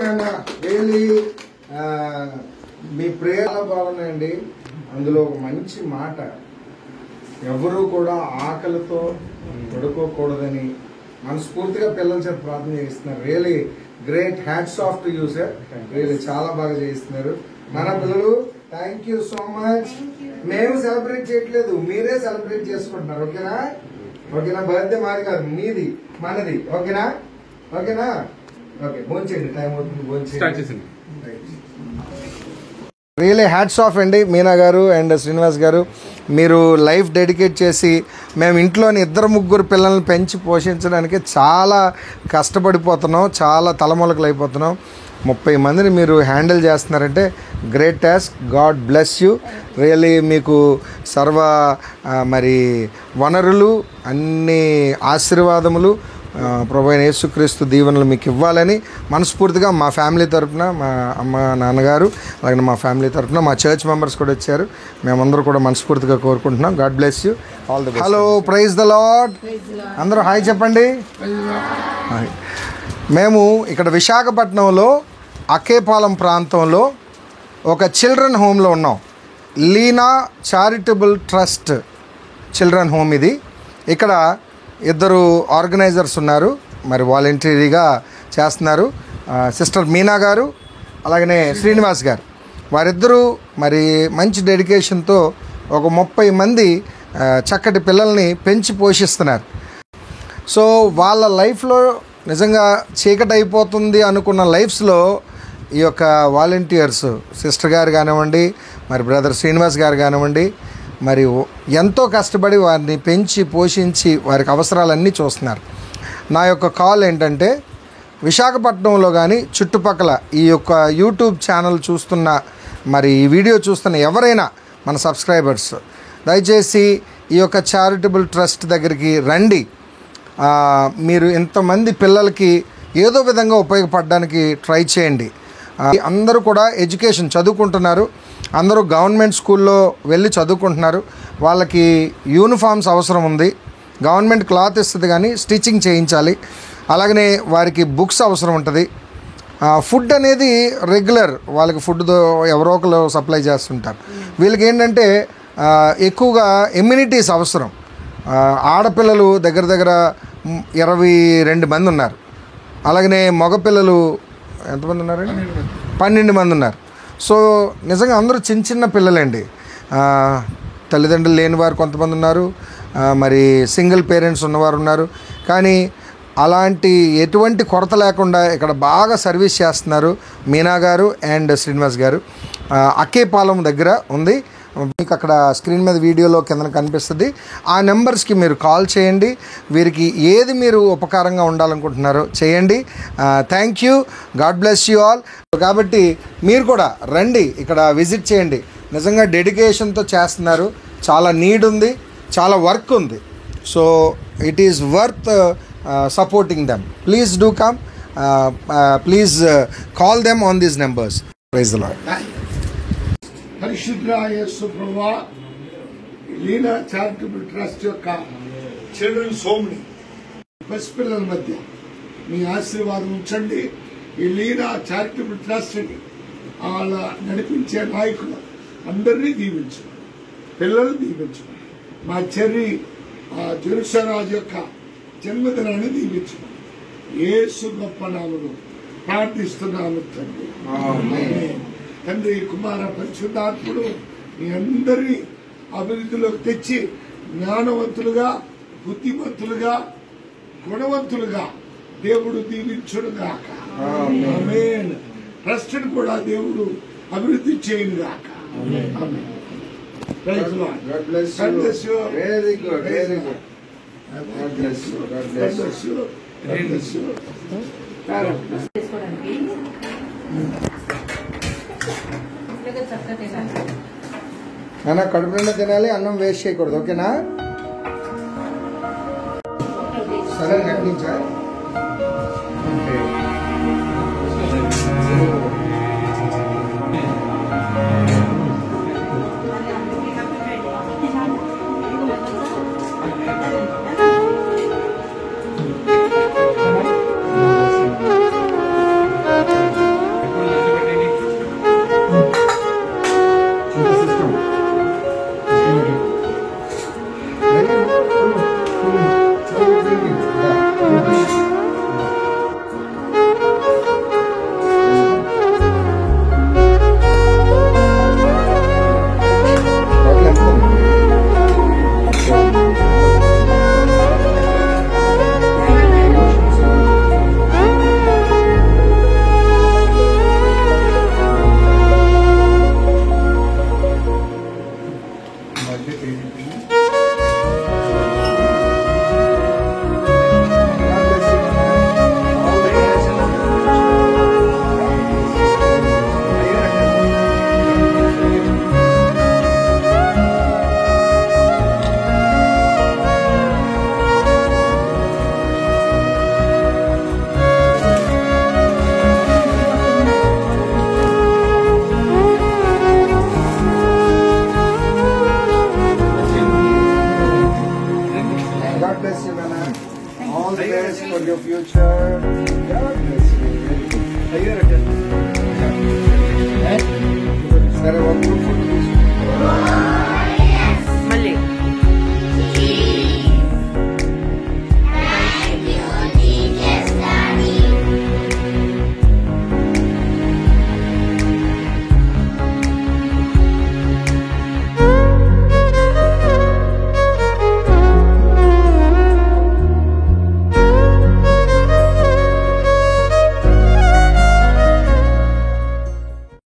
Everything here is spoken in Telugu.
నాన్న. రియల్లీ మీ ప్రేరణ బాగున్నాయండి. అందులో ఒక మంచి మాట, ఎవరు కూడా ఆకలితో పడుకోకూడదని మనస్ఫూర్తిగా పిల్లల చేత ప్రార్థన చేస్తున్నారు. Really great, hats off to you sir. Really చాలా బాగా చేస్తున్నారు మన పిల్లలు. Thank you so much. మేము సెలబ్రేట్ చేయట్లేదు, మీరే సెలబ్రేట్ చేసుకుంటున్నారు. ఓకేనా? బర్త్డే మాది కాదు, మీది మనది. ఓకేనా? ఓకే, భోంచేయండి, టైం అవుతుంది, భోంచేయండి. రియలీ హ్యాట్స్ ఆఫ్ అండి మీనా గారు అండ్ శ్రీనివాస్ గారు. మీరు లైఫ్ డెడికేట్ చేసి మేము ఇంట్లోని 2-3 పిల్లల్ని పెంచి పోషించడానికి చాలా కష్టపడిపోతున్నాం, చాలా తలమొలకలు అయిపోతున్నాం. 30 మందిని మీరు హ్యాండిల్ చేస్తున్నారంటే great task. God bless you. Really మీకు సర్వ మరి వనరులు, అన్ని ఆశీర్వాదములు ప్రభువైన యేసుక్రీస్తు దీవెనలు మీకు ఇవ్వాలని మనస్ఫూర్తిగా మా ఫ్యామిలీ తరఫున, మా అమ్మ నాన్నగారు, అలాగే మా ఫ్యామిలీ తరఫున మా చర్చ్ మెంబర్స్ కూడా వచ్చారు, మేమందరూ కూడా మనస్ఫూర్తిగా కోరుకుంటున్నాం. God bless you. All the best. Hello, praise the lord. అందరూ హాయ్ చెప్పండి. హాయ్. మేము ఇక్కడ విశాఖపట్నంలో అకేపాలెం ప్రాంతంలో ఒక చిల్డ్రన్ హోమ్లో ఉన్నాం. Leena charitable trust children home ఇది. ఇక్కడ 2 ఆర్గనైజర్స్ ఉన్నారు, మరి వాలంటరీగా చేస్తున్నారు. సిస్టర్ మీనా గారు, అలాగనే శ్రీనివాస్ గారు. వారిద్దరూ మరి మంచి డెడికేషన్తో ఒక 30 మంది చక్కటి పిల్లల్ని పెంచి పోషిస్తున్నారు. సో వాళ్ళ లైఫ్లో నిజంగా చీకటి అయిపోతుంది అనుకున్న లైఫ్స్లో ఈ యొక్క వాలంటీర్స్ సిస్టర్ గారు కానివ్వండి, మరి బ్రదర్ శ్రీనివాస్ గారు కానివ్వండి, మరి ఎంతో కష్టపడి వారిని పెంచి పోషించి వారికి అవసరాలన్నీ చూస్తున్నారు. నా యొక్క కాల్ ఏంటంటే, విశాఖపట్నంలో కానీ చుట్టుపక్కల ఈ యొక్క యూట్యూబ్ ఛానల్ చూస్తున్న, మరి ఈ వీడియో చూస్తున్న ఎవరైనా మన సబ్స్క్రైబర్స్ దయచేసి ఈ యొక్క చారిటబుల్ ట్రస్ట్ దగ్గరికి రండి. మీరు ఇంతమంది పిల్లలకి ఏదో విధంగా ఉపయోగపడడానికి ట్రై చేయండి. అందరూ కూడా ఎడ్యుకేషన్ చదువుకుంటున్నారు, అందరూ గవర్నమెంట్ స్కూల్లో వెళ్ళి చదువుకుంటున్నారు. వాళ్ళకి యూనిఫామ్స్ అవసరం ఉంది, గవర్నమెంట్ క్లాత్ ఇస్తుంది కానీ స్టిచ్చింగ్ చేయించాలి. అలాగనే వారికి బుక్స్ అవసరం ఉంటుంది. ఫుడ్ అనేది రెగ్యులర్ వాళ్ళకి ఫుడ్ ఎవరో ఒకరు సప్లై చేస్తుంటారు. వీళ్ళకి ఏంటంటే ఎక్కువగా ఇమ్యూనిటీస్ అవసరం. ఆడపిల్లలు దగ్గర 22 మంది ఉన్నారు. అలాగనే మగపిల్లలు ఎంతమంది ఉన్నారండి? 12 మంది ఉన్నారు. సో నిజంగా అందరూ చిన్న పిల్లలండి. తల్లిదండ్రులు లేని వారు కొంతమంది ఉన్నారు, మరి సింగిల్ పేరెంట్స్ ఉన్నవారు ఉన్నారు. కానీ అలాంటి ఎటువంటి కొరత లేకుండా ఇక్కడ బాగా సర్వీస్ చేస్తున్నారు మీనా గారు అండ్ శ్రీనివాస్ గారు. అక్కేపాలెం దగ్గర ఉంది. మీకు అక్కడ స్క్రీన్ మీద వీడియోలో కింద కనిపిస్తుంది. ఆ నెంబర్స్కి మీరు కాల్ చేయండి. వీరికి ఏది మీరు ఉపకారంగా ఉండాలనుకుంటున్నారో చేయండి. Thank you. God bless you all. కాబట్టి మీరు కూడా రండి, ఇక్కడ విజిట్ చేయండి. నిజంగా డెడికేషన్తో చేస్తున్నారు. చాలా నీడ్ ఉంది, చాలా వర్క్ ఉంది. So it is worth supporting them. Please do come. Please call them on these numbers. Praise the lord. పరిశుద్ధ యేసు ప్రభువా, లీనా చారిటబుల్ ట్రస్ట్ యొక్క చిల్డ్రన్స్ హోమ్ని పసిపిల్లల మధ్య మీ ఆశీర్వాదం ఉంచండి. ఈ లీనా చారిటబుల్ ట్రస్ట్ని వాళ్ళ నడిపించే నాయకులు అందరినీ దీవించండి, పిల్లలు దీవించండి. మా చెర్రి జెరుసరాజు యొక్క జన్మదినాన్ని దీవించండి. యేసు గొప్ప నామములో ప్రార్థిస్తున్నాము తండ్రి. ఆమేన్. తండ్రి, కుమార, పరిశుద్ధాత్ముడు మీ అందరినీ అభివృద్ధిలోకి తెచ్చి జ్ఞానవంతులుగా, బుద్ధిమంతులుగా, గుణవంతులుగా దేవుడు దీవించునుగాక. ఆమేన్. ట్రస్ట్ని కూడా దేవుడు అభివృద్ధి చేయునుగాక. Amen. Praise Lord. God bless you. God bless you. Very good, very good. God bless you. God bless you. God bless you. నాన్న, కడుపు నిండా తినాలి, అన్నం వేస్ట్ చేయకూడదు. ఓకేనా? సరే, కట్టించా.